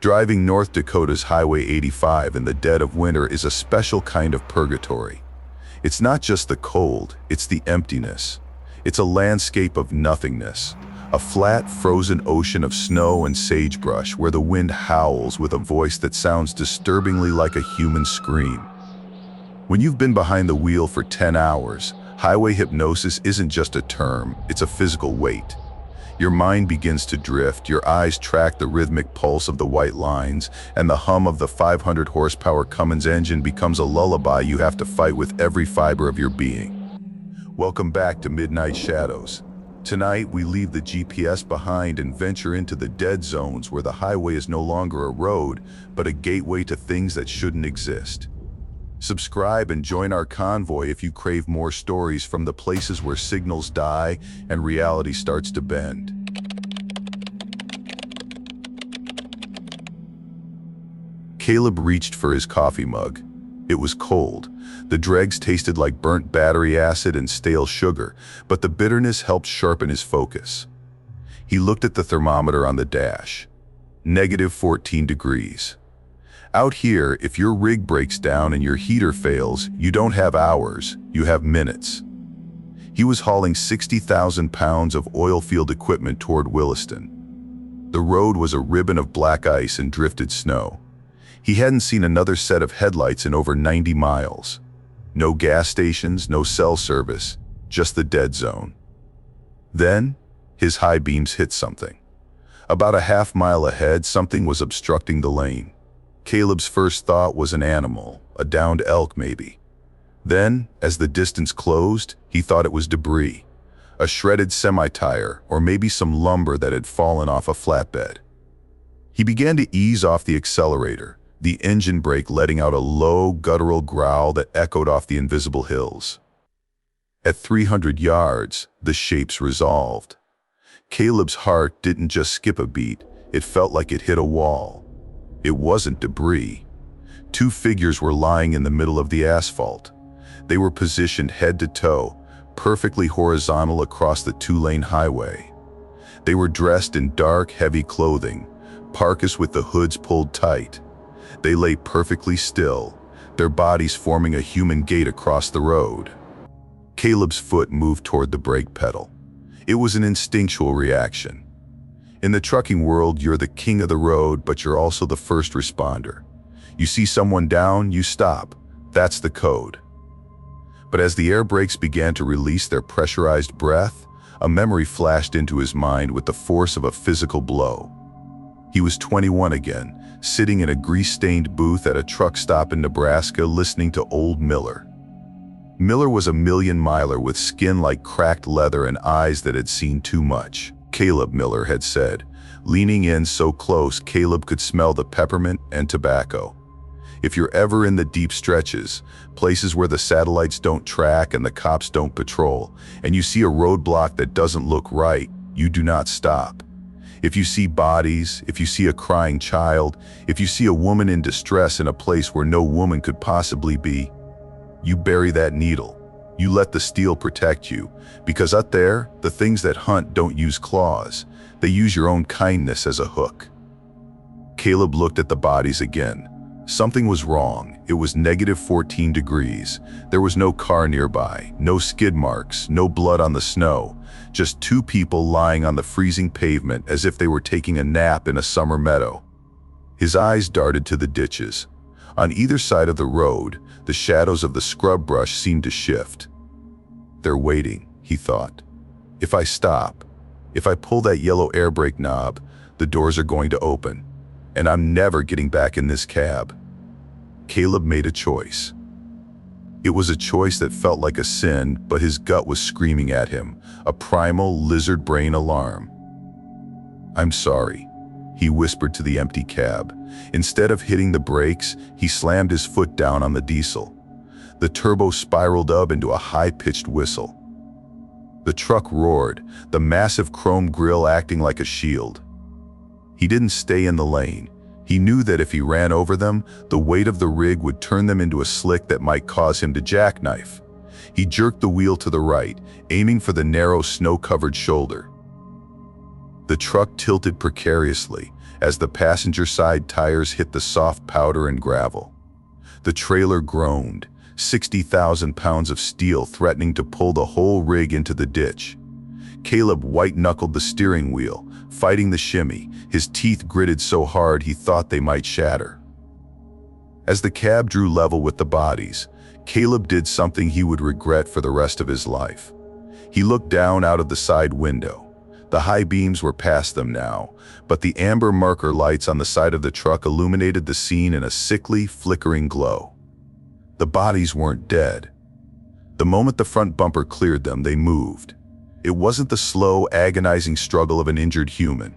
Driving North Dakota's Highway 85 in the dead of winter is a special kind of purgatory. It's not just the cold, it's the emptiness. It's a landscape of nothingness, a flat, frozen ocean of snow and sagebrush where the wind howls with a voice that sounds disturbingly like a human scream. When you've been behind the wheel for 10 hours, highway hypnosis isn't just a term, it's a physical weight. Your mind begins to drift, your eyes track the rhythmic pulse of the white lines, and the hum of the 500 horsepower Cummins engine becomes a lullaby you have to fight with every fiber of your being. Welcome back to Midnight Shadows. Tonight, we leave the GPS behind and venture into the dead zones where the highway is no longer a road, but a gateway to things that shouldn't exist. Subscribe and join our convoy if you crave more stories from the places where signals die and reality starts to bend. Caleb reached for his coffee mug. It was cold. The dregs tasted like burnt battery acid and stale sugar, but the bitterness helped sharpen his focus. He looked at the thermometer on the dash. -14 degrees. Out here, if your rig breaks down and your heater fails, you don't have hours, you have minutes. He was hauling 60,000 pounds of oil field equipment toward Williston. The road was a ribbon of black ice and drifted snow. He hadn't seen another set of headlights in over 90 miles. No gas stations, no cell service, just the dead zone. Then, his high beams hit something. About a half mile ahead, something was obstructing the lane. Caleb's first thought was an animal, a downed elk maybe. Then, as the distance closed, he thought it was debris, a shredded semi-tire or maybe some lumber that had fallen off a flatbed. He began to ease off the accelerator, the engine brake letting out a low, guttural growl that echoed off the invisible hills. At 300 yards, the shapes resolved. Caleb's heart didn't just skip a beat, it felt like it hit a wall. It wasn't debris. Two figures were lying in the middle of the asphalt. They were positioned head to toe, perfectly horizontal across the two-lane highway. They were dressed in dark, heavy clothing, parkas with the hoods pulled tight. They lay perfectly still, their bodies forming a human gait across the road. Caleb's foot moved toward the brake pedal. It was an instinctual reaction. In the trucking world, you're the king of the road, but you're also the first responder. You see someone down, you stop. That's the code. But as the air brakes began to release their pressurized breath, a memory flashed into his mind with the force of a physical blow. He was 21 again, sitting in a grease-stained booth at a truck stop in Nebraska listening to Old Miller. Miller was a million-miler with skin like cracked leather and eyes that had seen too much. Caleb, Miller had said, leaning in so close Caleb could smell the peppermint and tobacco. If you're ever in the deep stretches, places where the satellites don't track and the cops don't patrol, and you see a roadblock that doesn't look right, you do not stop. If you see bodies, if you see a crying child, if you see a woman in distress in a place where no woman could possibly be, you bury that needle. You let the steel protect you, because up there, the things that hunt don't use claws. They use your own kindness as a hook. Caleb looked at the bodies again. Something was wrong. It was -14 degrees. There was no car nearby, no skid marks, no blood on the snow, just two people lying on the freezing pavement as if they were taking a nap in a summer meadow. His eyes darted to the ditches. On either side of the road, the shadows of the scrub brush seemed to shift. They're waiting, he thought. If I stop, if I pull that yellow air brake knob, the doors are going to open, and I'm never getting back in this cab. Caleb made a choice. It was a choice that felt like a sin, but his gut was screaming at him, a primal lizard brain alarm. I'm sorry, he whispered to the empty cab. Instead of hitting the brakes, he slammed his foot down on the diesel. The turbo spiraled up into a high-pitched whistle. The truck roared, the massive chrome grille acting like a shield. He didn't stay in the lane. He knew that if he ran over them, the weight of the rig would turn them into a slick that might cause him to jackknife. He jerked the wheel to the right, aiming for the narrow, snow-covered shoulder. The truck tilted precariously, as the passenger side tires hit the soft powder and gravel. The trailer groaned, 60,000 pounds of steel threatening to pull the whole rig into the ditch. Caleb white-knuckled the steering wheel, fighting the shimmy, his teeth gritted so hard he thought they might shatter. As the cab drew level with the bodies, Caleb did something he would regret for the rest of his life. He looked down out of the side window. The high beams were past them now, but the amber marker lights on the side of the truck illuminated the scene in a sickly, flickering glow. The bodies weren't dead. The moment the front bumper cleared them, they moved. It wasn't the slow, agonizing struggle of an injured human.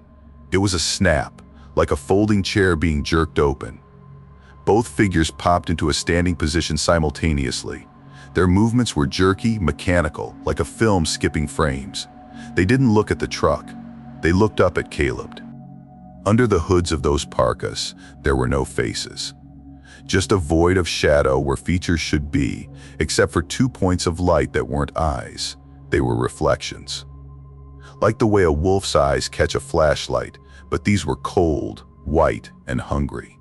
It was a snap, like a folding chair being jerked open. Both figures popped into a standing position simultaneously. Their movements were jerky, mechanical, like a film skipping frames. They didn't look at the truck. They looked up at Caleb. Under the hoods of those parkas, there were no faces. Just a void of shadow where features should be, except for 2 points of light that weren't eyes. They were reflections. Like the way a wolf's eyes catch a flashlight, but these were cold, white, and hungry.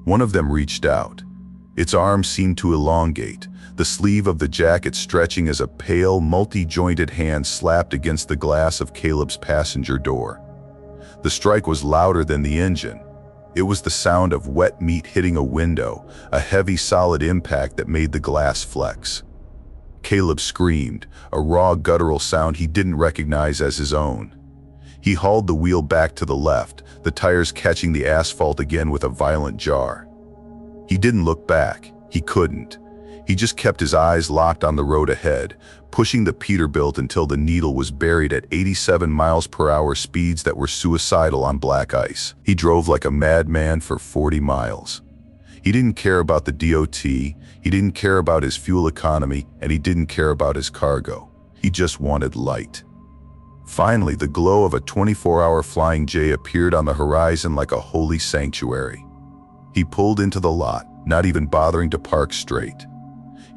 One of them reached out. Its arm seemed to elongate, the sleeve of the jacket stretching as a pale, multi-jointed hand slapped against the glass of Caleb's passenger door. The strike was louder than the engine. It was the sound of wet meat hitting a window, a heavy, solid impact that made the glass flex. Caleb screamed, a raw, guttural sound he didn't recognize as his own. He hauled the wheel back to the left, the tires catching the asphalt again with a violent jar. He didn't look back. He couldn't. He just kept his eyes locked on the road ahead, pushing the Peterbilt until the needle was buried at 87 miles per hour speeds that were suicidal on black ice. He drove like a madman for 40 miles. He didn't care about the DOT, he didn't care about his fuel economy, and he didn't care about his cargo. He just wanted light. Finally, the glow of a 24-hour Flying J appeared on the horizon like a holy sanctuary. He pulled into the lot, not even bothering to park straight.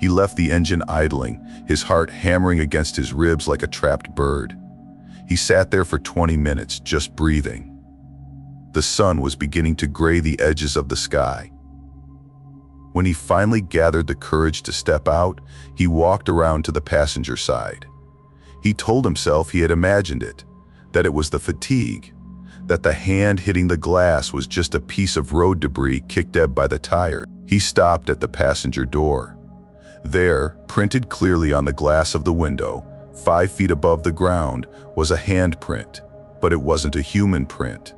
He left the engine idling, his heart hammering against his ribs like a trapped bird. He sat there for 20 minutes, just breathing. The sun was beginning to gray the edges of the sky. When he finally gathered the courage to step out, he walked around to the passenger side. He told himself he had imagined it, that it was the fatigue, that the hand hitting the glass was just a piece of road debris kicked up by the tire. He stopped at the passenger door. There, printed clearly on the glass of the window, 5 feet above the ground, was a handprint, but it wasn't a human print.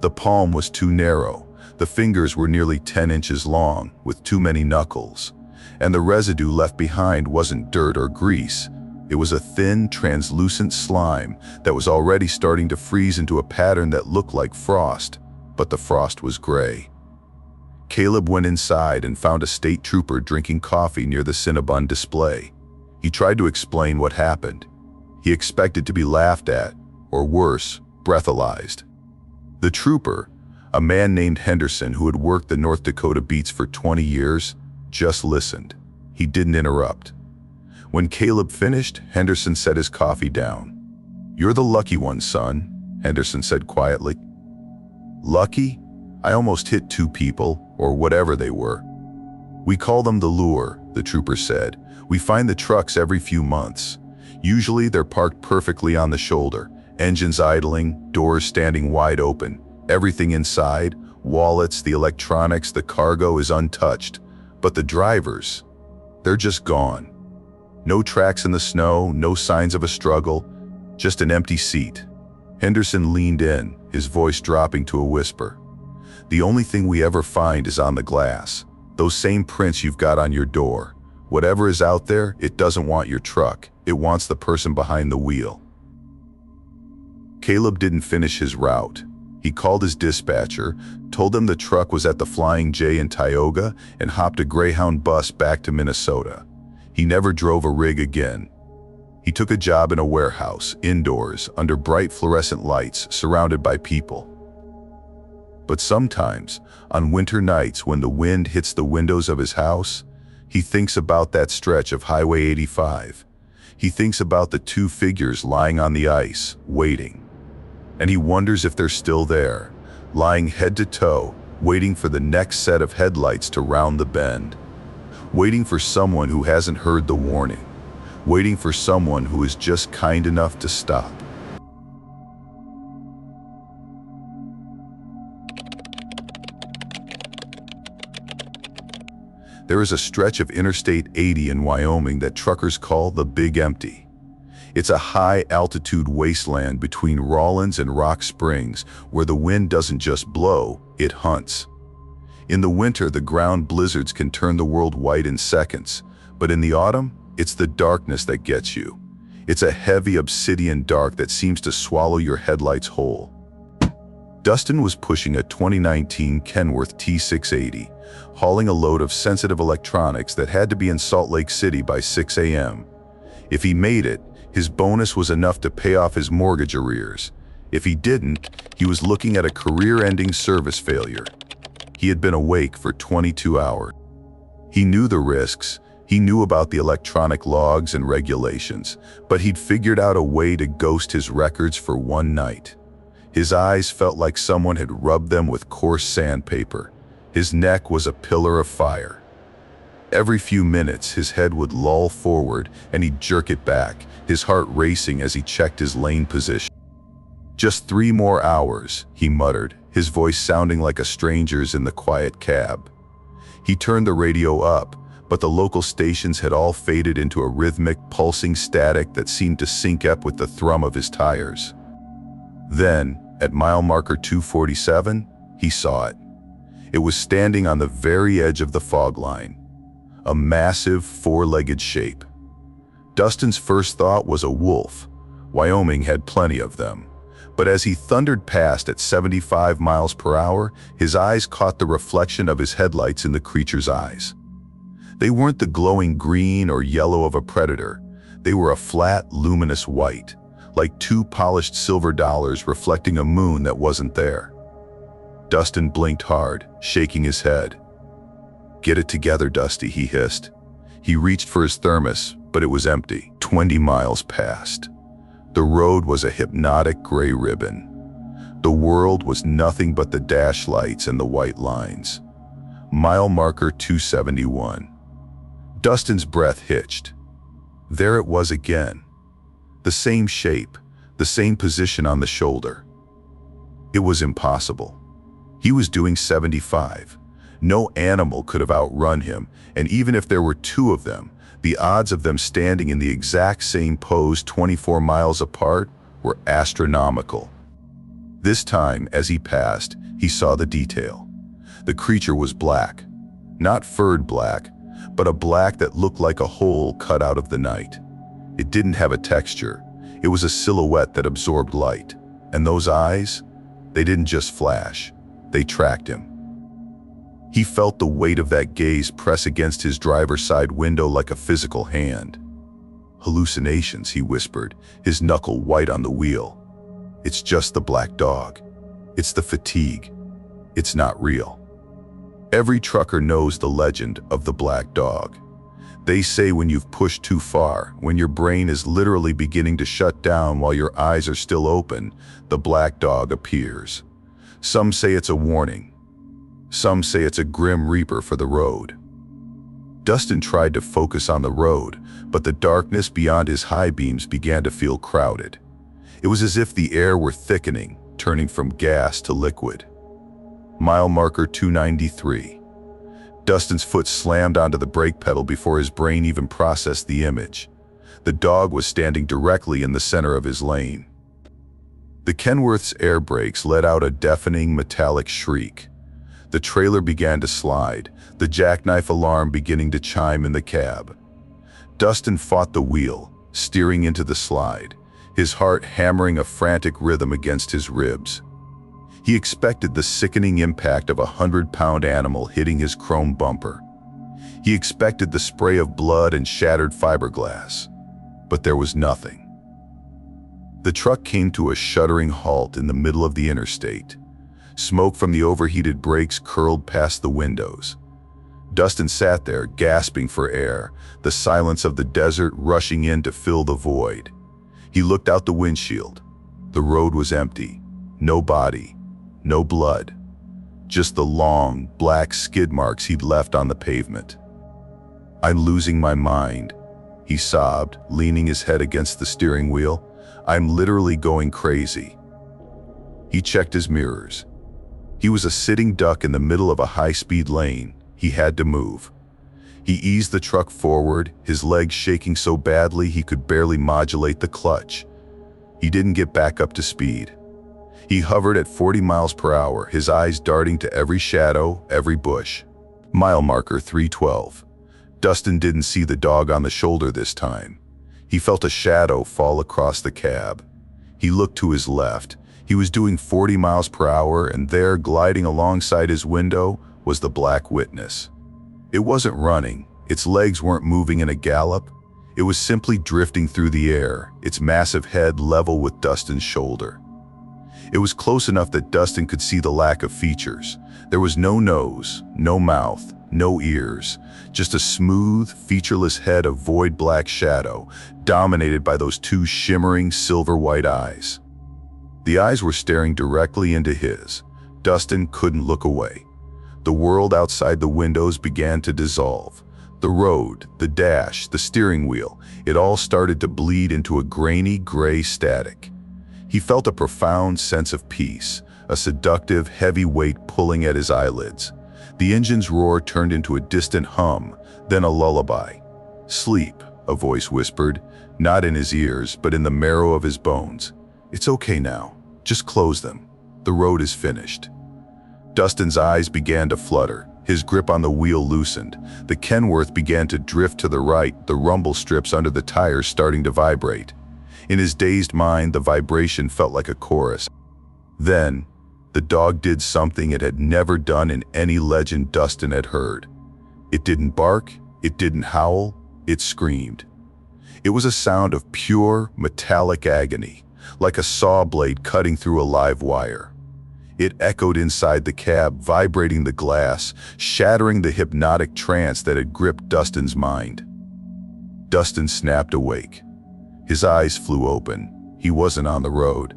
The palm was too narrow, the fingers were nearly 10 inches long, with too many knuckles, and the residue left behind wasn't dirt or grease. It was a thin, translucent slime that was already starting to freeze into a pattern that looked like frost, but the frost was gray. Caleb went inside and found a state trooper drinking coffee near the Cinnabon display. He tried to explain what happened. He expected to be laughed at, or worse, breathalyzed. The trooper, a man named Henderson who had worked the North Dakota beats for 20 years, just listened. He didn't interrupt. When Caleb finished, Henderson set his coffee down. "You're the lucky one, son," Henderson said quietly. "Lucky? I almost hit 2 people, or whatever they were." "We call them the lure," the trooper said. "We find the trucks every few months. Usually they're parked perfectly on the shoulder, engines idling, doors standing wide open, everything inside, wallets, the electronics, the cargo is untouched. But the drivers, they're just gone. No tracks in the snow, no signs of a struggle, just an empty seat." Henderson leaned in, his voice dropping to a whisper. "The only thing we ever find is on the glass. Those same prints you've got on your door. Whatever is out there, it doesn't want your truck. It wants the person behind the wheel." Caleb didn't finish his route. He called his dispatcher, told them the truck was at the Flying J in Tioga, and hopped a Greyhound bus back to Minnesota. He never drove a rig again. He took a job in a warehouse, indoors, under bright fluorescent lights, surrounded by people. But sometimes, on winter nights when the wind hits the windows of his house, he thinks about that stretch of Highway 85. He thinks about the 2 figures lying on the ice, waiting. And he wonders if they're still there, lying head to toe, waiting for the next set of headlights to round the bend, waiting for someone who hasn't heard the warning, waiting for someone who is just kind enough to stop. There is a stretch of Interstate 80 in Wyoming that truckers call the Big Empty. It's a high-altitude wasteland between Rawlins and Rock Springs where the wind doesn't just blow, it hunts. In the winter, the ground blizzards can turn the world white in seconds, but in the autumn, it's the darkness that gets you. It's a heavy obsidian dark that seems to swallow your headlights whole. Dustin was pushing a 2019 Kenworth T680, hauling a load of sensitive electronics that had to be in Salt Lake City by 6 a.m. If he made it, his bonus was enough to pay off his mortgage arrears. If he didn't, he was looking at a career-ending service failure. He had been awake for 22 hours. He knew the risks, he knew about the electronic logs and regulations, but he'd figured out a way to ghost his records for one night. His eyes felt like someone had rubbed them with coarse sandpaper. His neck was a pillar of fire. Every few minutes, his head would loll forward and he'd jerk it back, his heart racing as he checked his lane position. "Just 3 more hours," he muttered, his voice sounding like a stranger's in the quiet cab. He turned the radio up, but the local stations had all faded into a rhythmic, pulsing static that seemed to sync up with the thrum of his tires. Then, at mile marker 247, he saw it. It was standing on the very edge of the fog line. A massive, 4-legged shape. Dustin's first thought was a wolf. Wyoming had plenty of them. But as he thundered past at 75 miles per hour, his eyes caught the reflection of his headlights in the creature's eyes. They weren't the glowing green or yellow of a predator. They were a flat, luminous white, like 2 polished silver dollars reflecting a moon that wasn't there. Dustin blinked hard, shaking his head. "Get it together, Dusty," he hissed. He reached for his thermos, but it was empty. 20 miles passed. The road was a hypnotic gray ribbon. The world was nothing but the dash lights and the white lines. Mile marker 271. Dustin's breath hitched. There it was again. The same shape, the same position on the shoulder. It was impossible. He was doing 75. No animal could have outrun him, and even if there were 2 of them, the odds of them standing in the exact same pose 24 miles apart were astronomical. This time, as he passed, he saw the detail. The creature was black. Not furred black, but a black that looked like a hole cut out of the night. It didn't have a texture. It was a silhouette that absorbed light. And those eyes, they didn't just flash. They tracked him. He felt the weight of that gaze press against his driver's side window like a physical hand. "Hallucinations," he whispered, his knuckle white on the wheel. "It's just the black dog. It's the fatigue. It's not real." Every trucker knows the legend of the black dog. They say when you've pushed too far, when your brain is literally beginning to shut down while your eyes are still open, the black dog appears. Some say it's a warning. Some say it's a grim reaper for the road. Dustin tried to focus on the road, but the darkness beyond his high beams began to feel crowded. It was as if the air were thickening, turning from gas to liquid. Mile marker 293. Dustin's foot slammed onto the brake pedal before his brain even processed the image. The dog was standing directly in the center of his lane. The Kenworth's air brakes let out a deafening metallic shriek. The trailer began to slide, the jackknife alarm beginning to chime in the cab. Dustin fought the wheel, steering into the slide, his heart hammering a frantic rhythm against his ribs. He expected the sickening impact of a 100-pound animal hitting his chrome bumper. He expected the spray of blood and shattered fiberglass. But there was nothing. The truck came to a shuddering halt in the middle of the interstate. Smoke from the overheated brakes curled past the windows. Dustin sat there, gasping for air, the silence of the desert rushing in to fill the void. He looked out the windshield. The road was empty. No body. No blood. Just the long, black skid marks he'd left on the pavement. "I'm losing my mind," he sobbed, leaning his head against the steering wheel. "I'm literally going crazy." He checked his mirrors. He was a sitting duck in the middle of a high-speed lane. He had to move. He eased the truck forward, his legs shaking so badly he could barely modulate the clutch. He didn't get back up to speed. He hovered at 40 miles per hour, his eyes darting to every shadow, every bush. Mile marker 312. Dustin didn't see the dog on the shoulder this time. He felt a shadow fall across the cab. He looked to his left. He was doing 40 miles per hour, and there, gliding alongside his window, was the black witness. It wasn't running. Its legs weren't moving in a gallop. It was simply drifting through the air, its massive head level with Dustin's shoulder. It was close enough that Dustin could see the lack of features. There was no nose, no mouth, no ears, just a smooth, featureless head of void black shadow, dominated by those two shimmering silver-white eyes. The eyes were staring directly into his. Dustin couldn't look away. The world outside the windows began to dissolve. The road, the dash, the steering wheel, it all started to bleed into a grainy gray static. He felt a profound sense of peace, a seductive, heavy weight pulling at his eyelids. The engine's roar turned into a distant hum, then a lullaby. "Sleep," a voice whispered, not in his ears, but in the marrow of his bones. "It's okay now. Just close them. The road is finished." Dustin's eyes began to flutter. His grip on the wheel loosened. The Kenworth began to drift to the right, the rumble strips under the tires starting to vibrate. In his dazed mind, the vibration felt like a chorus. Then, the dog did something it had never done in any legend Dustin had heard. It didn't bark, it didn't howl, it screamed. It was a sound of pure, metallic agony, like a saw blade cutting through a live wire. It echoed inside the cab, vibrating the glass, shattering the hypnotic trance that had gripped Dustin's mind. Dustin snapped awake. His eyes flew open. He wasn't on the road.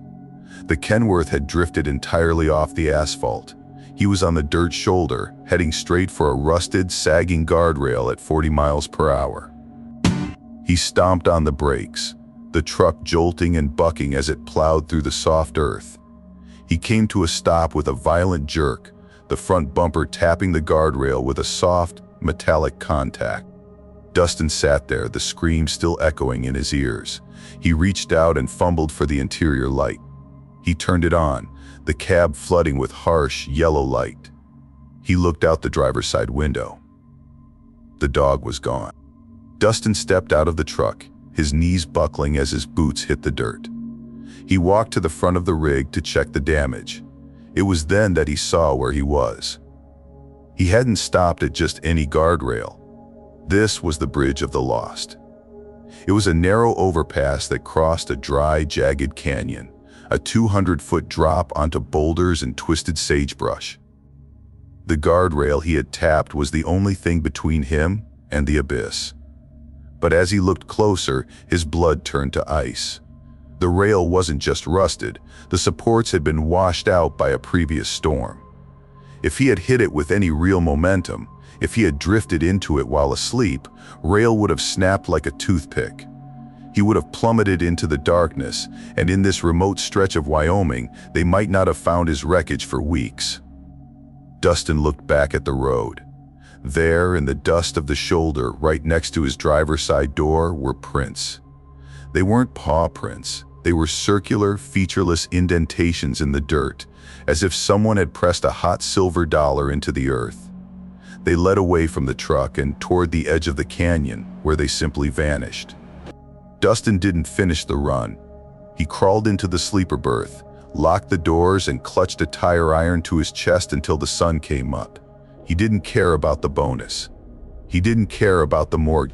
The Kenworth had drifted entirely off the asphalt. He was on the dirt shoulder, heading straight for a rusted, sagging guardrail at 40 miles per hour. He stomped on the brakes, the truck jolting and bucking as it plowed through the soft earth. He came to a stop with a violent jerk, the front bumper tapping the guardrail with a soft, metallic contact. Dustin sat there, the scream still echoing in his ears. He reached out and fumbled for the interior light. He turned it on, the cab flooding with harsh, yellow light. He looked out the driver's side window. The dog was gone. Dustin stepped out of the truck, his knees buckling as his boots hit the dirt. He walked to the front of the rig to check the damage. It was then that he saw where he was. He hadn't stopped at just any guardrail. This was the Bridge of the Lost. It was a narrow overpass that crossed a dry, jagged canyon, a 200-foot drop onto boulders and twisted sagebrush. The guardrail he had tapped was the only thing between him and the abyss. But as he looked closer, his blood turned to ice. The rail wasn't just rusted, the supports had been washed out by a previous storm. If he had hit it with any real momentum, if he had drifted into it while asleep, rail would have snapped like a toothpick. He would have plummeted into the darkness, and in this remote stretch of Wyoming, they might not have found his wreckage for weeks. Dustin looked back at the road. There, in the dust of the shoulder, right next to his driver's side door, were prints. They weren't paw prints. They were circular, featureless indentations in the dirt, as if someone had pressed a hot silver dollar into the earth. They led away from the truck and toward the edge of the canyon, where they simply vanished. Dustin didn't finish the run. He crawled into the sleeper berth, locked the doors, and clutched a tire iron to his chest until the sun came up. He didn't care about the bonus. He didn't care about the morgue.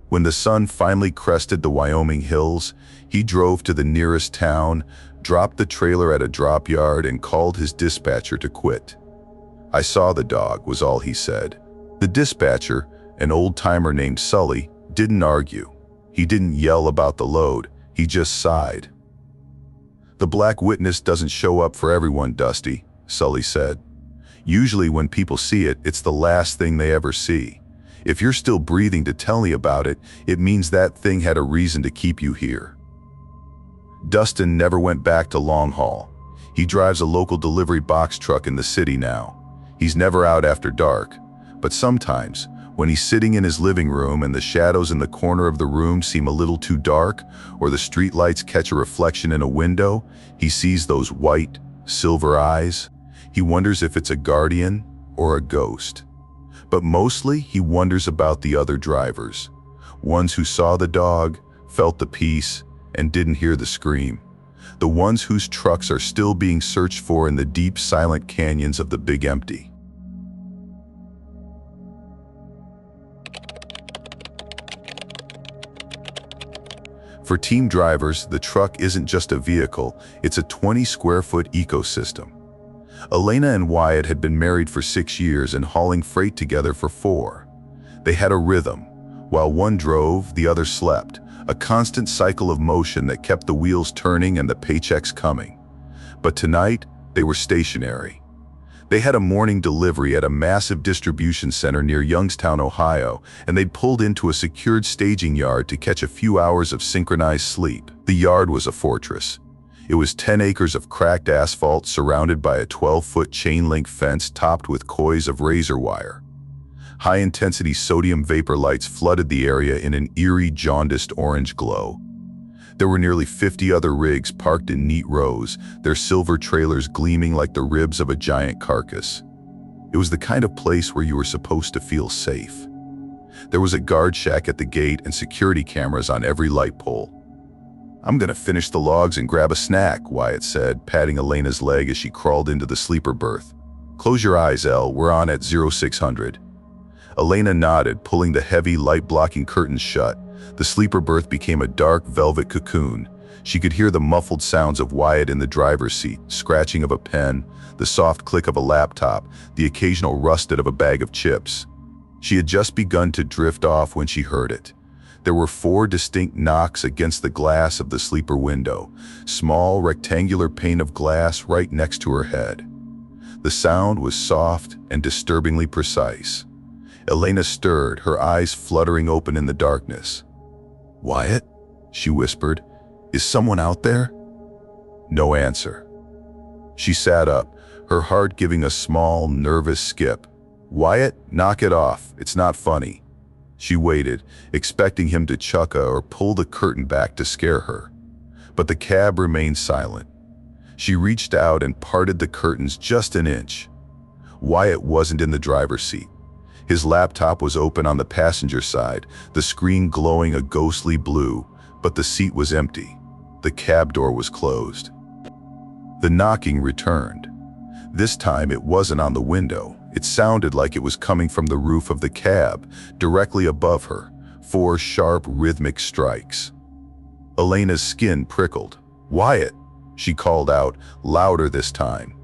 When the sun finally crested the Wyoming hills, he drove to the nearest town, dropped the trailer at a drop yard, and called his dispatcher to quit. "I saw the dog," was all he said. The dispatcher, an old-timer named Sully, didn't argue. He didn't yell about the load, he just sighed. "The black witness doesn't show up for everyone, Dusty," Sully said. "Usually when people see it, it's the last thing they ever see. If you're still breathing to tell me about it, it means that thing had a reason to keep you here." Dustin never went back to Long Haul. He drives a local delivery box truck in the city now. He's never out after dark, but sometimes, when he's sitting in his living room and the shadows in the corner of the room seem a little too dark, or the streetlights catch a reflection in a window, he sees those white, silver eyes. He wonders if it's a guardian or a ghost. But mostly, he wonders about the other drivers. Ones who saw the dog, felt the peace, and didn't hear the scream. The ones whose trucks are still being searched for in the deep, silent canyons of the Big Empty. For team drivers, the truck isn't just a vehicle, it's a 20-square-foot ecosystem. Elena and Wyatt had been married for 6 years and hauling freight together for 4. They had a rhythm. While one drove, the other slept, a constant cycle of motion that kept the wheels turning and the paychecks coming. But tonight, they were stationary. They had a morning delivery at a massive distribution center near Youngstown, Ohio, and they'd pulled into a secured staging yard to catch a few hours of synchronized sleep. The yard was a fortress. It was 10 acres of cracked asphalt surrounded by a 12-foot chain-link fence topped with coils of razor wire. High-intensity sodium vapor lights flooded the area in an eerie, jaundiced orange glow. There were nearly 50 other rigs parked in neat rows, their silver trailers gleaming like the ribs of a giant carcass. It was the kind of place where you were supposed to feel safe. There was a guard shack at the gate and security cameras on every light pole. "I'm gonna finish the logs and grab a snack," Wyatt said, patting Elena's leg as she crawled into the sleeper berth. "Close your eyes, Elle, we're on at 0600. Elena nodded, pulling the heavy, light-blocking curtains shut. The sleeper berth became a dark, velvet cocoon. She could hear the muffled sounds of Wyatt in the driver's seat, scratching of a pen, the soft click of a laptop, the occasional rusted of a bag of chips. She had just begun to drift off when she heard it. There were 4 distinct knocks against the glass of the sleeper window, small, rectangular pane of glass right next to her head. The sound was soft and disturbingly precise. Elena stirred, her eyes fluttering open in the darkness. "Wyatt?" she whispered. "Is someone out there?" No answer. She sat up, her heart giving a small, nervous skip. "Wyatt, knock it off. It's not funny." She waited, expecting him to chuckle or pull the curtain back to scare her. But the cab remained silent. She reached out and parted the curtains just an inch. Wyatt wasn't in the driver's seat. His laptop was open on the passenger side, the screen glowing a ghostly blue, but the seat was empty. The cab door was closed. The knocking returned. This time it wasn't on the window. It sounded like it was coming from the roof of the cab, directly above her, 4 sharp, rhythmic strikes. Elena's skin prickled. "Wyatt!" she called out, louder this time.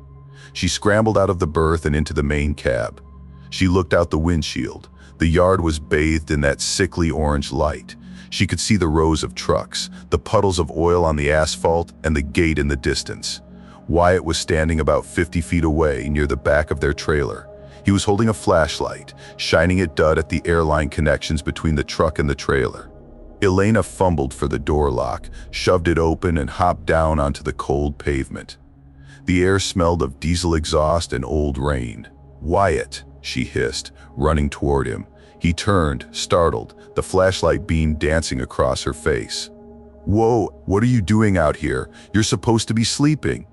She scrambled out of the berth and into the main cab. She looked out the windshield. The yard was bathed in that sickly orange light. She could see the rows of trucks, the puddles of oil on the asphalt, and the gate in the distance. Wyatt was standing about 50 feet away near the back of their trailer. He was holding a flashlight, shining it dud at the airline connections between the truck and the trailer. Elena fumbled for the door lock, shoved it open, and hopped down onto the cold pavement. The air smelled of diesel exhaust and old rain. "Wyatt!" she hissed, running toward him. He turned, startled, the flashlight beam dancing across her face. "Whoa, what are you doing out here? You're supposed to be sleeping."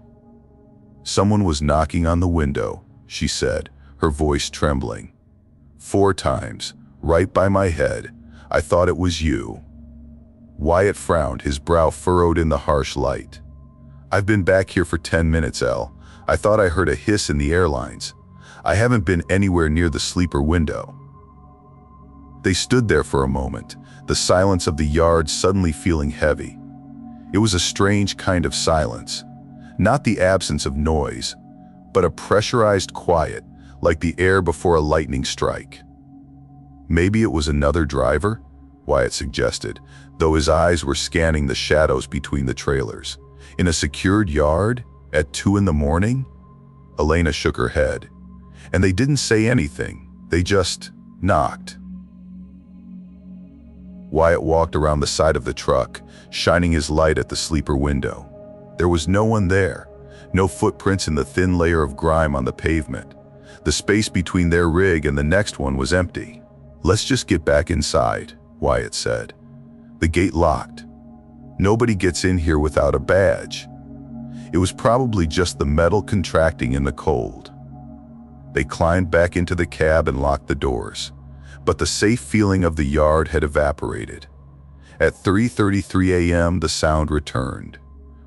"Someone was knocking on the window," she said, her voice trembling. "4 times, right by my head. I thought it was you." Wyatt frowned, his brow furrowed in the harsh light. "I've been back here for 10 minutes, Elle. I thought I heard a hiss in the airlines. I haven't been anywhere near the sleeper window." They stood there for a moment, the silence of the yard suddenly feeling heavy. It was a strange kind of silence. Not the absence of noise, but a pressurized quiet, like the air before a lightning strike. "Maybe it was another driver?" Wyatt suggested, though his eyes were scanning the shadows between the trailers. "In a secured yard? At 2 in the morning?" Elena shook her head. And they didn't say anything. They just knocked. Wyatt walked around the side of the truck, shining his light at the sleeper window. There was no one there. No footprints in the thin layer of grime on the pavement. The space between their rig and the next one was empty. "Let's just get back inside," Wyatt said. "The gate locked. Nobody gets in here without a badge." It was probably just the metal contracting in the cold. They climbed back into the cab and locked the doors. But the safe feeling of the yard had evaporated. At 3:33 a.m., the sound returned.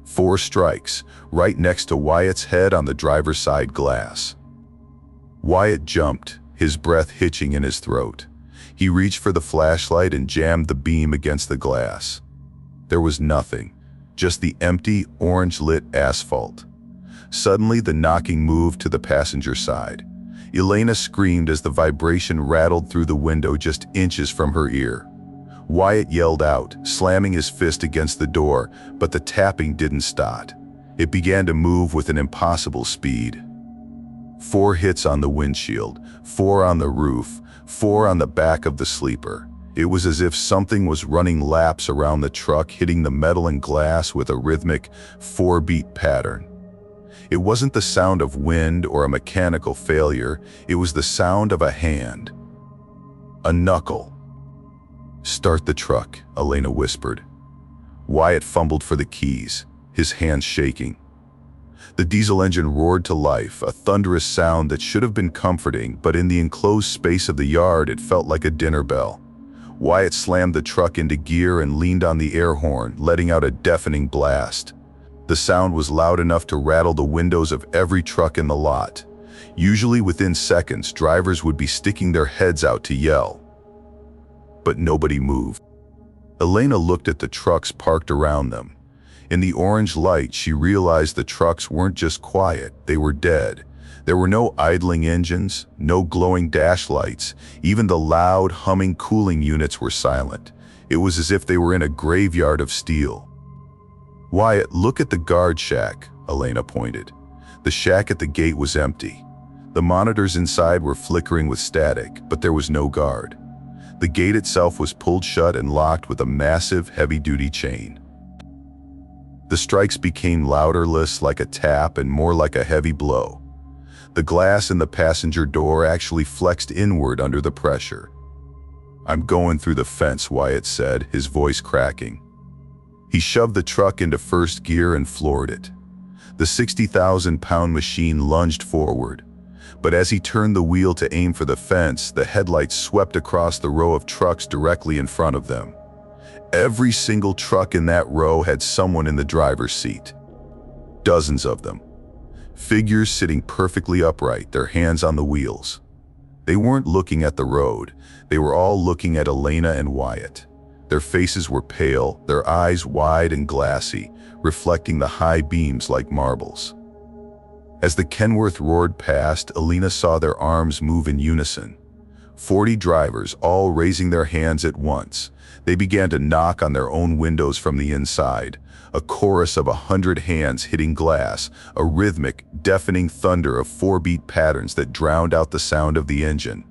4 strikes, right next to Wyatt's head on the driver's side glass. Wyatt jumped, his breath hitching in his throat. He reached for the flashlight and jammed the beam against the glass. There was nothing, just the empty, orange-lit asphalt. Suddenly, the knocking moved to the passenger side. Elena screamed as the vibration rattled through the window just inches from her ear. Wyatt yelled out, slamming his fist against the door, but the tapping didn't stop. It began to move with an impossible speed. 4 hits on the windshield, 4 on the roof, 4 on the back of the sleeper. It was as if something was running laps around the truck, hitting the metal and glass with a rhythmic 4-beat pattern. It wasn't the sound of wind or a mechanical failure, it was the sound of a hand. A knuckle. "Start the truck," Elena whispered. Wyatt fumbled for the keys, his hands shaking. The diesel engine roared to life, a thunderous sound that should have been comforting, but in the enclosed space of the yard it felt like a dinner bell. Wyatt slammed the truck into gear and leaned on the air horn, letting out a deafening blast. The sound was loud enough to rattle the windows of every truck in the lot. Usually within seconds, drivers would be sticking their heads out to yell. But nobody moved. Elena looked at the trucks parked around them. In the orange light, she realized the trucks weren't just quiet, they were dead. There were no idling engines, no glowing dash lights. Even the loud, humming cooling units were silent. It was as if they were in a graveyard of steel. "Wyatt, look at the guard shack," Elena pointed. The shack at the gate was empty. The monitors inside were flickering with static, but there was no guard. The gate itself was pulled shut and locked with a massive, heavy-duty chain. The strikes became louder, less like a tap and more like a heavy blow. The glass in the passenger door actually flexed inward under the pressure. "I'm going through the fence," Wyatt said, his voice cracking. He shoved the truck into first gear and floored it. The 60,000-pound machine lunged forward. But as he turned the wheel to aim for the fence, the headlights swept across the row of trucks directly in front of them. Every single truck in that row had someone in the driver's seat. Dozens of them. Figures sitting perfectly upright, their hands on the wheels. They weren't looking at the road. They were all looking at Elena and Wyatt. Their faces were pale, their eyes wide and glassy, reflecting the high beams like marbles. As the Kenworth roared past, Elena saw their arms move in unison. 40 drivers, all raising their hands at once. They began to knock on their own windows from the inside. A chorus of 100 hands hitting glass, a rhythmic, deafening thunder of 4-beat patterns that drowned out the sound of the engine.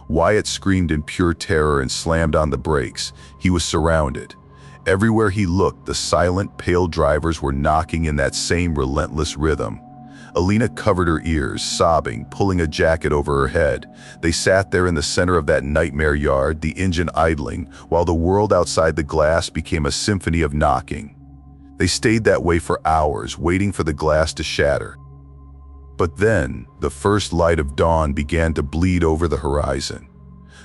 Wyatt screamed in pure terror and slammed on the brakes. He was surrounded. Everywhere he looked, the silent, pale drivers were knocking in that same relentless rhythm. Elena covered her ears, sobbing, pulling a jacket over her head. They sat there in the center of that nightmare yard, the engine idling, while the world outside the glass became a symphony of knocking. They stayed that way for hours, waiting for the glass to shatter. But then, the first light of dawn began to bleed over the horizon.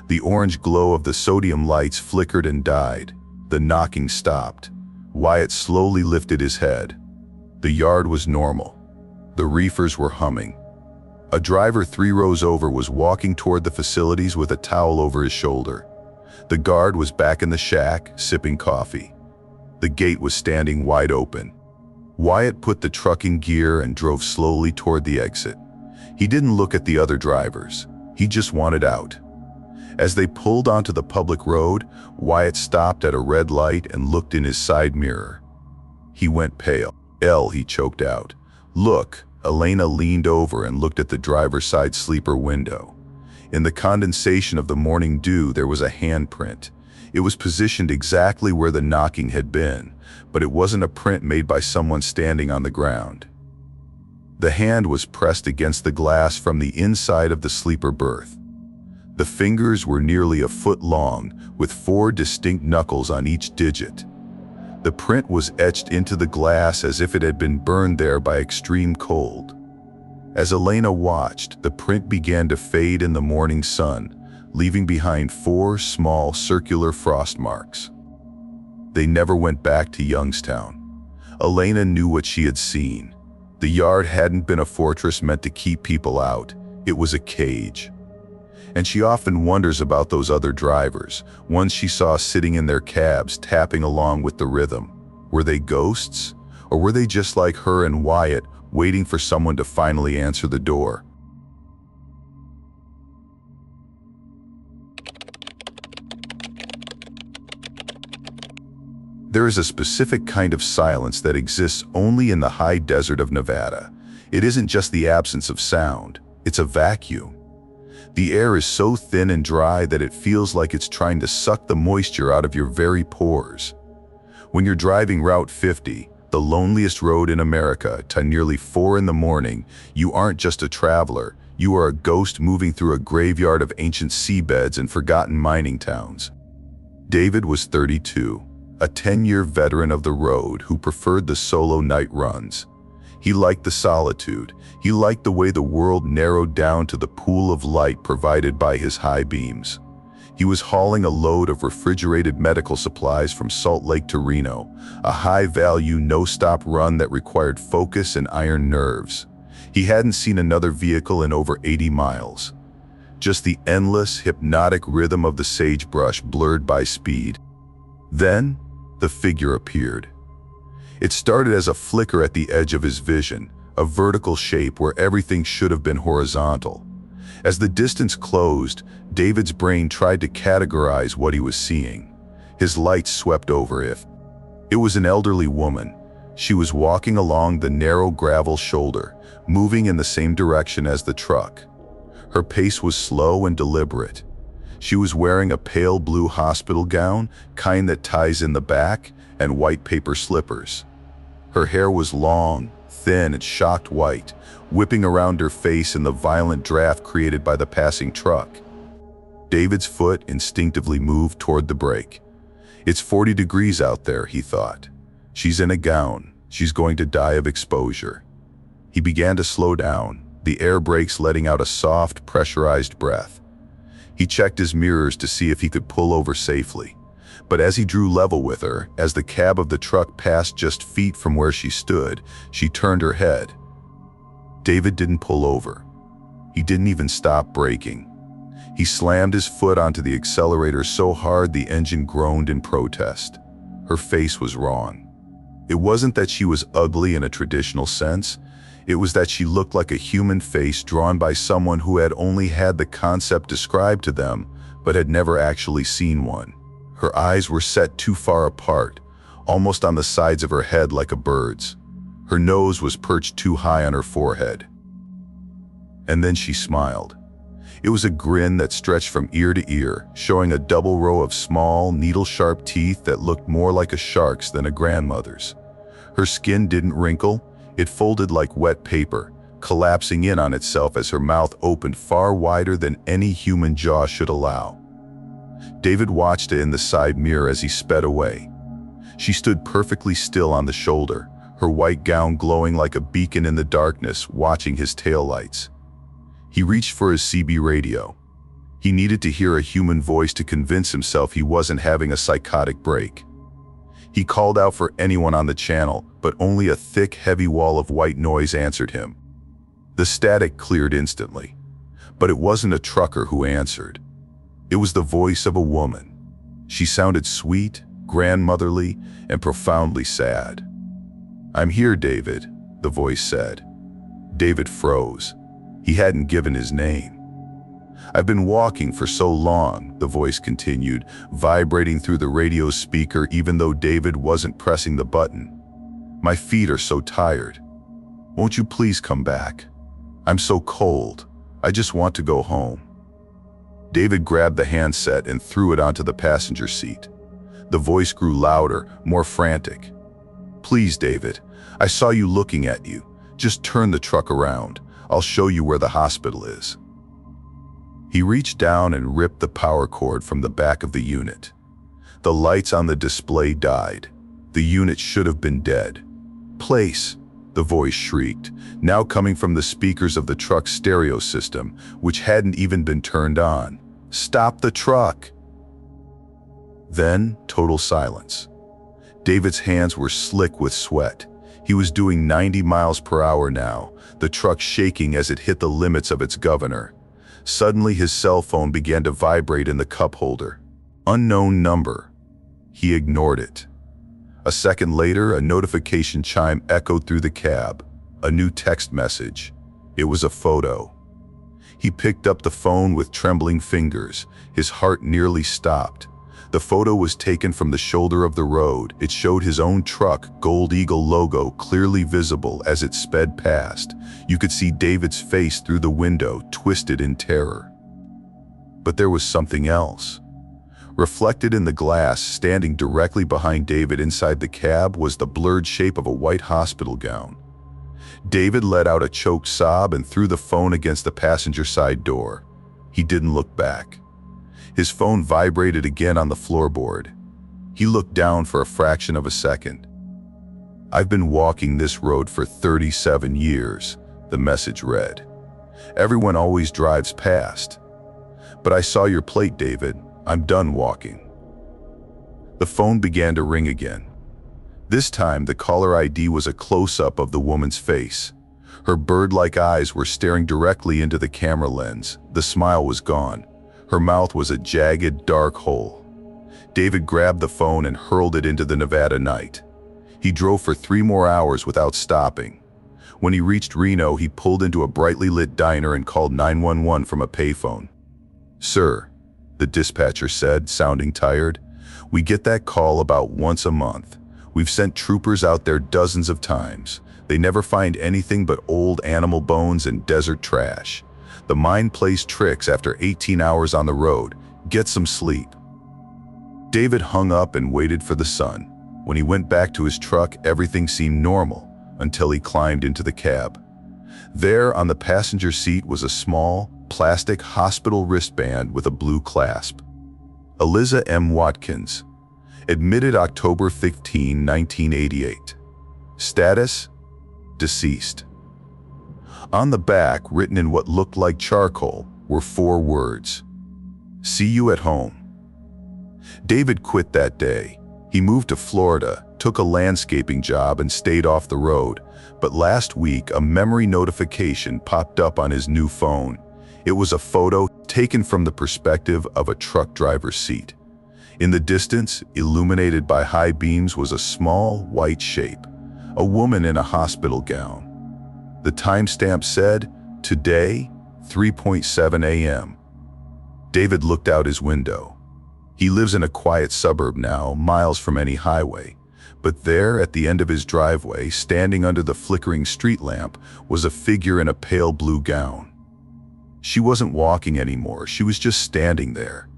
The orange glow of the sodium lights flickered and died. The knocking stopped. Wyatt slowly lifted his head. The yard was normal. The reefers were humming. A driver 3 rows over was walking toward the facilities with a towel over his shoulder. The guard was back in the shack, sipping coffee. The gate was standing wide open. Wyatt put the truck in gear and drove slowly toward the exit. He didn't look at the other drivers. He just wanted out. As they pulled onto the public road, Wyatt stopped at a red light and looked in his side mirror. He went pale. "Elle," he choked out. "Look, Elena leaned over and looked at the driver's side sleeper window. In the condensation of the morning dew, there was a handprint. It was positioned exactly where the knocking had been, but it wasn't a print made by someone standing on the ground. The hand was pressed against the glass from the inside of the sleeper berth. The fingers were nearly a foot long, with 4 distinct knuckles on each digit. The print was etched into the glass as if it had been burned there by extreme cold. As Elena watched, the print began to fade in the morning sun, leaving behind 4 small circular frost marks. They never went back to Youngstown. Elena knew what she had seen. The yard hadn't been a fortress meant to keep people out. It was a cage. And she often wonders about those other drivers, ones she saw sitting in their cabs tapping along with the rhythm. Were they ghosts? Or were they just like her and Wyatt, waiting for someone to finally answer the door? There is a specific kind of silence that exists only in the high desert of Nevada. It isn't just the absence of sound, it's a vacuum. The air is so thin and dry that it feels like it's trying to suck the moisture out of your very pores. When you're driving Route 50, the loneliest road in America, to nearly 4 in the morning, you aren't just a traveler, you are a ghost moving through a graveyard of ancient seabeds and forgotten mining towns. David was 32, a 10-year veteran of the road who preferred the solo night runs. He liked the solitude. He liked the way the world narrowed down to the pool of light provided by his high beams. He was hauling a load of refrigerated medical supplies from Salt Lake to Reno, a high-value, no-stop run that required focus and iron nerves. He hadn't seen another vehicle in over 80 miles. Just the endless, hypnotic rhythm of the sagebrush blurred by speed. Then, the figure appeared. It started as a flicker at the edge of his vision, a vertical shape where everything should have been horizontal. As the distance closed, David's brain tried to categorize what he was seeing. His lights swept over it. It was an elderly woman. She was walking along the narrow gravel shoulder, moving in the same direction as the truck. Her pace was slow and deliberate. She was wearing a pale blue hospital gown, kind that ties in the back, and white paper slippers. Her hair was long, thin, and shocked white, whipping around her face in the violent draft created by the passing truck. David's foot instinctively moved toward the brake. It's 40 degrees out there, he thought. She's in a gown. She's going to die of exposure. He began to slow down, the air brakes letting out a soft, pressurized breath. He checked his mirrors to see if he could pull over safely. But as he drew level with her, as the cab of the truck passed just feet from where she stood, she turned her head. David didn't pull over. He didn't even stop braking. He slammed his foot onto the accelerator so hard the engine groaned in protest. Her face was wrong. It wasn't that she was ugly in a traditional sense. It was that she looked like a human face drawn by someone who had only had the concept described to them, but had never actually seen one. Her eyes were set too far apart, almost on the sides of her head like a bird's. Her nose was perched too high on her forehead. And then she smiled. It was a grin that stretched from ear to ear, showing a double row of small, needle-sharp teeth that looked more like a shark's than a grandmother's. Her skin didn't wrinkle, it folded like wet paper, collapsing in on itself as her mouth opened far wider than any human jaw should allow. David watched it in the side mirror as he sped away. She stood perfectly still on the shoulder, her white gown glowing like a beacon in the darkness, watching his taillights. He reached for his CB radio. He needed to hear a human voice to convince himself he wasn't having a psychotic break. He called out for anyone on the channel, but only a thick, heavy wall of white noise answered him. The static cleared instantly. But it wasn't a trucker who answered. It was the voice of a woman. She sounded sweet, grandmotherly, and profoundly sad. "I'm here, David," the voice said. David froze. He hadn't given his name. "I've been walking for so long," the voice continued, vibrating through the radio speaker even though David wasn't pressing the button. "My feet are so tired." Won't you please come back? I'm so cold. I just want to go home." David grabbed the handset and threw it onto the passenger seat. The voice grew louder, more frantic. "Please, David, I saw you looking at you. Just turn the truck around. I'll show you where the hospital is." He reached down and ripped the power cord from the back of the unit. The lights on the display died. The unit should have been dead. "Place," the voice shrieked, now coming from the speakers of the truck's stereo system, which hadn't even been turned on. "Stop the truck!" Then, total silence. David's hands were slick with sweat. He was doing 90 miles per hour now, the truck shaking as it hit the limits of its governor. Suddenly his cell phone began to vibrate in the cup holder. Unknown number. He ignored it. A second later, a notification chime echoed through the cab. A new text message. It was a photo. He picked up the phone with trembling fingers. His heart nearly stopped. The photo was taken from the shoulder of the road. It showed his own truck, Gold Eagle logo, clearly visible as it sped past. You could see David's face through the window, twisted in terror. But there was something else. Reflected in the glass, standing directly behind David inside the cab, was the blurred shape of a white hospital gown. David let out a choked sob and threw the phone against the passenger side door. He didn't look back. His phone vibrated again on the floorboard. He looked down for a fraction of a second. "I've been walking this road for 37 years, the message read. "Everyone always drives past. But I saw your plate, David. I'm done walking." The phone began to ring again. This time, the caller ID was a close-up of the woman's face. Her bird-like eyes were staring directly into the camera lens. The smile was gone. Her mouth was a jagged, dark hole. David grabbed the phone and hurled it into the Nevada night. He drove for 3 more hours without stopping. When he reached Reno, he pulled into a brightly lit diner and called 911 from a payphone. "Sir," the dispatcher said, sounding tired, "we get that call about once a month. We've sent troopers out there dozens of times. They never find anything but old animal bones and desert trash. The mind plays tricks after 18 hours on the road. Get some sleep." David hung up and waited for the sun. When he went back to his truck, everything seemed normal until he climbed into the cab. There on the passenger seat was a small, plastic hospital wristband with a blue clasp. Eliza M. Watkins. Admitted October 15, 1988. Status: deceased. On the back, written in what looked like charcoal, were 4 words. "See you at home." David quit that day. He moved to Florida, took a landscaping job, and stayed off the road. But last week, a memory notification popped up on his new phone. It was a photo taken from the perspective of a truck driver's seat. In the distance, illuminated by high beams, was a small, white shape, a woman in a hospital gown. The timestamp said, "Today, 3:07 a.m. David looked out his window. He lives in a quiet suburb now, miles from any highway. But there, at the end of his driveway, standing under the flickering street lamp, was a figure in a pale blue gown. She wasn't walking anymore, she was just standing there.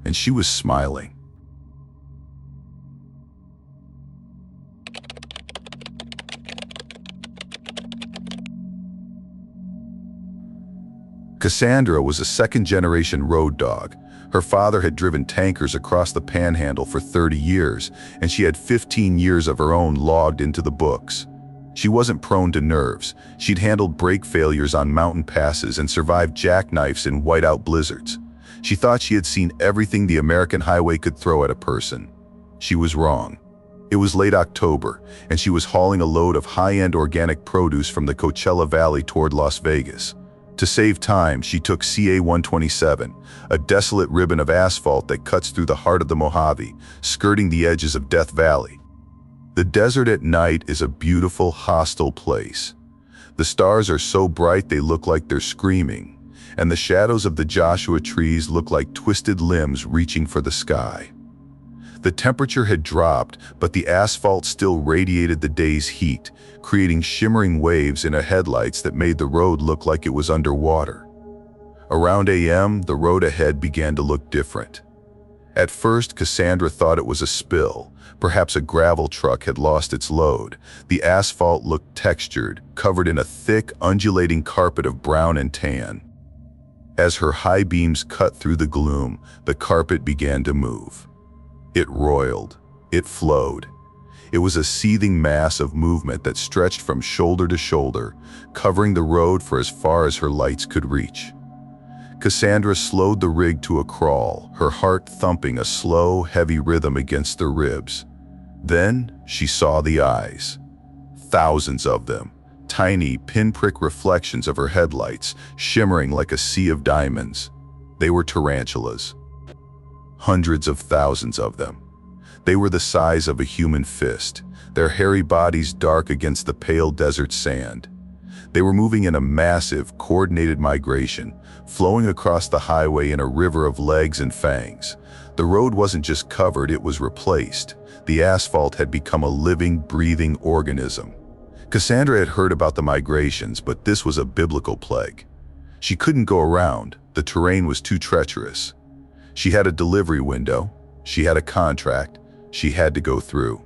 And she was smiling. Cassandra was a second-generation road dog. Her father had driven tankers across the Panhandle for 30 years, and she had 15 years of her own logged into the books. She wasn't prone to nerves. She'd handled brake failures on mountain passes and survived jackknifes in whiteout blizzards. She thought she had seen everything the American highway could throw at a person. She was wrong. It was late October, and she was hauling a load of high-end organic produce from the Coachella Valley toward Las Vegas. To save time, she took CA 127, a desolate ribbon of asphalt that cuts through the heart of the Mojave, skirting the edges of Death Valley. The desert at night is a beautiful, hostile place. The stars are so bright they look like they're screaming, and the shadows of the Joshua trees look like twisted limbs reaching for the sky. The temperature had dropped, but the asphalt still radiated the day's heat, creating shimmering waves in her headlights that made the road look like it was underwater. Around a.m., the road ahead began to look different. At first, Cassandra thought it was a spill. Perhaps a gravel truck had lost its load. The asphalt looked textured, covered in a thick, undulating carpet of brown and tan. As her high beams cut through the gloom, the carpet began to move. It roiled. It flowed. It was a seething mass of movement that stretched from shoulder to shoulder, covering the road for as far as her lights could reach. Cassandra slowed the rig to a crawl, her heart thumping a slow, heavy rhythm against her ribs. Then she saw the eyes. Thousands of them, tiny, pinprick reflections of her headlights, shimmering like a sea of diamonds. They were tarantulas. Hundreds of thousands of them. They were the size of a human fist, their hairy bodies dark against the pale desert sand. They were moving in a massive, coordinated migration, flowing across the highway in a river of legs and fangs. The road wasn't just covered, it was replaced. The asphalt had become a living, breathing organism. Cassandra had heard about the migrations, but this was a biblical plague. She couldn't go around. The terrain was too treacherous. She had a delivery window. She had a contract. She had to go through.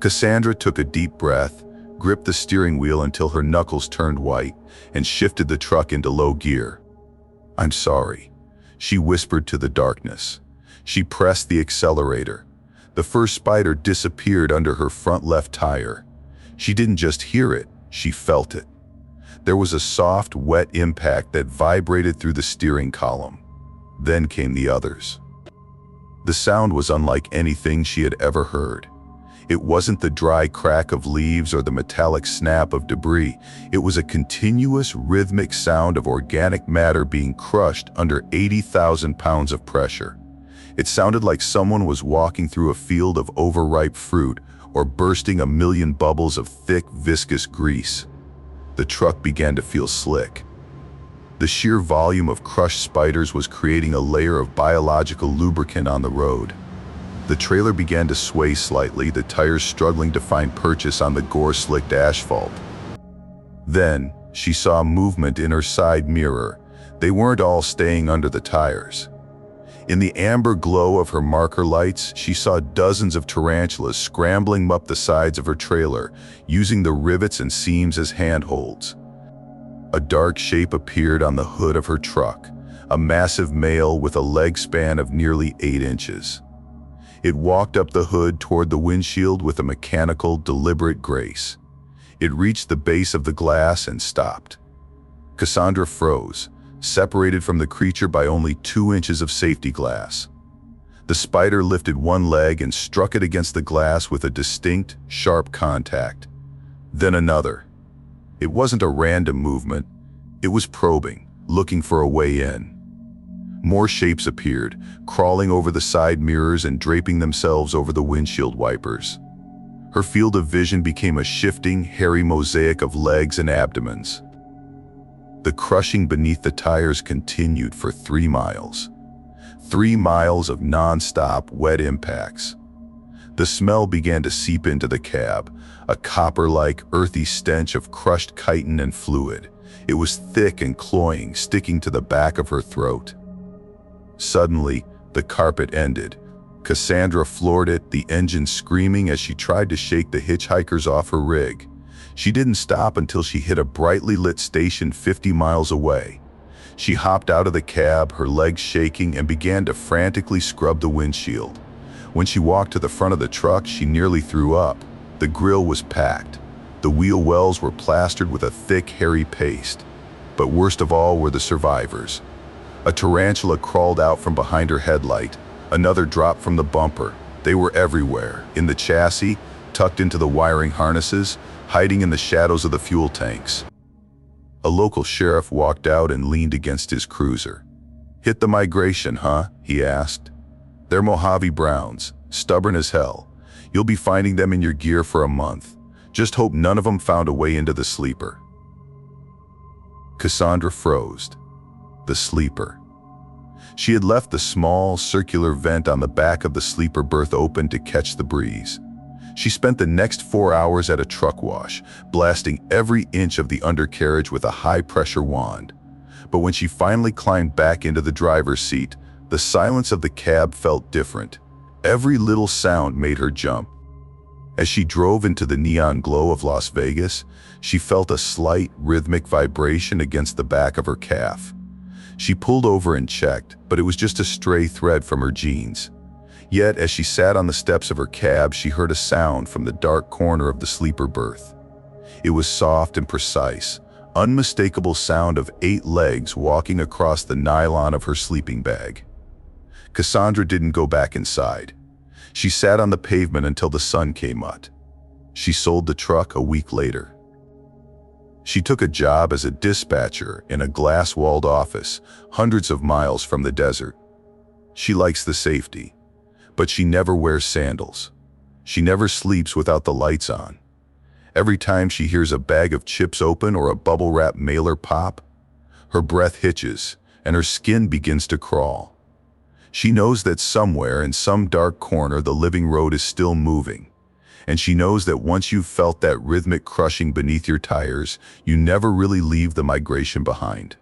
Cassandra took a deep breath, gripped the steering wheel until her knuckles turned white, and shifted the truck into low gear. "I'm sorry," she whispered to the darkness. She pressed the accelerator. The first spider disappeared under her front left tire. She didn't just hear it, she felt it. There was a soft, wet impact that vibrated through the steering column. Then came the others. The sound was unlike anything she had ever heard. It wasn't the dry crack of leaves or the metallic snap of debris. It was a continuous, rhythmic sound of organic matter being crushed under 80,000 pounds of pressure. It sounded like someone was walking through a field of overripe fruit or bursting a million bubbles of thick, viscous grease. The truck began to feel slick. The sheer volume of crushed spiders was creating a layer of biological lubricant on the road. The trailer began to sway slightly, the tires struggling to find purchase on the gore-slicked asphalt. Then, she saw movement in her side mirror. They weren't all staying under the tires. In the amber glow of her marker lights, she saw dozens of tarantulas scrambling up the sides of her trailer, using the rivets and seams as handholds. A dark shape appeared on the hood of her truck, a massive male with a leg span of nearly 8 inches. It walked up the hood toward the windshield with a mechanical, deliberate grace. It reached the base of the glass and stopped. Cassandra froze, separated from the creature by only 2 inches of safety glass. The spider lifted one leg and struck it against the glass with a distinct, sharp contact. Then another. It wasn't a random movement. It was probing, looking for a way in. More shapes appeared, crawling over the side mirrors and draping themselves over the windshield wipers. Her field of vision became a shifting, hairy mosaic of legs and abdomens. The crushing beneath the tires continued for 3 miles. 3 miles of non-stop wet impacts. The smell began to seep into the cab, a copper-like, earthy stench of crushed chitin and fluid. It was thick and cloying, sticking to the back of her throat. Suddenly, the carpet ended. Cassandra floored it, the engine screaming as she tried to shake the hitchhikers off her rig. She didn't stop until she hit a brightly lit station 50 miles away. She hopped out of the cab, her legs shaking, and began to frantically scrub the windshield. When she walked to the front of the truck, she nearly threw up. The grille was packed. The wheel wells were plastered with a thick, hairy paste. But worst of all were the survivors. A tarantula crawled out from behind her headlight. Another dropped from the bumper. They were everywhere, in the chassis, tucked into the wiring harnesses, hiding in the shadows of the fuel tanks. A local sheriff walked out and leaned against his cruiser. "Hit the migration, huh?" he asked. "They're Mojave browns, stubborn as hell. You'll be finding them in your gear for a month. Just hope none of them found a way into the sleeper." Cassandra froze. The sleeper. She had left the small, circular vent on the back of the sleeper berth open to catch the breeze. She spent the next 4 hours at a truck wash, blasting every inch of the undercarriage with a high-pressure wand. But when she finally climbed back into the driver's seat, the silence of the cab felt different. Every little sound made her jump. As she drove into the neon glow of Las Vegas, she felt a slight, rhythmic vibration against the back of her calf. She pulled over and checked, but it was just a stray thread from her jeans. Yet, as she sat on the steps of her cab, she heard a sound from the dark corner of the sleeper berth. It was soft and precise, unmistakable sound of 8 legs walking across the nylon of her sleeping bag. Cassandra didn't go back inside. She sat on the pavement until the sun came up. She sold the truck a week later. She took a job as a dispatcher in a glass-walled office, hundreds of miles from the desert. She likes the safety, but she never wears sandals. She never sleeps without the lights on. Every time she hears a bag of chips open or a bubble-wrap mailer pop, her breath hitches and her skin begins to crawl. She knows that somewhere in some dark corner the living road is still moving, and she knows that once you've felt that rhythmic crushing beneath your tires, you never really leave the migration behind.